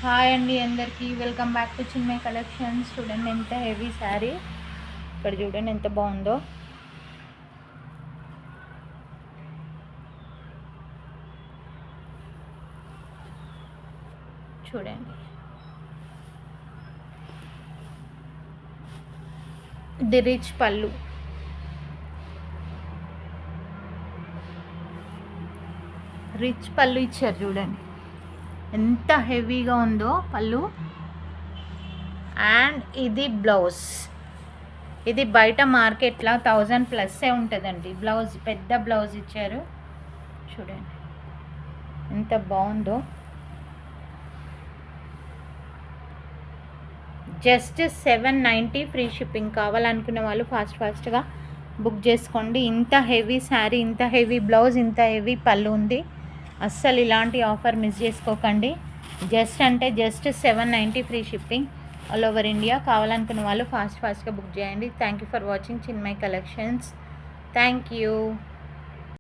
Hi అండి అందరికీ welcome back to Chinmay collections. చూడండి ఎంత హెవీ శారీ, ఇక్కడ చూడండి ఎంత బాగుందో. చూడండి ఇది రిచ్ పళ్ళు, రిచ్ పళ్ళు ఇచ్చారు. చూడండి ఎంత హెవీగా ఉందో పళ్ళు. అండ్ ఇది బ్లౌజ్, ఇది బయట మార్కెట్లో 1000+ ఉంటుందండి. బ్లౌజ్ పెద్ద బ్లౌజ్ ఇచ్చారు. చూడండి ఎంత బాగుందో. Just 790 free shipping. కావాలనుకునే వాళ్ళు ఫాస్ట్గా బుక్ చేసుకోండి. ఇంత హెవీ శారీ, ఇంత హెవీ బ్లౌజ్, ఇంత హెవీ పళ్ళు ఉంది. అస్సలు ఇలాంటి ఆఫర్ మిస్ చేసుకోకండి. Just 790 free shipping all over India. కావాలనుకున్న వాళ్ళు ఫాస్ట్గా బుక్ చేయండి. Thank you for watching Chinmay collections. Thank you.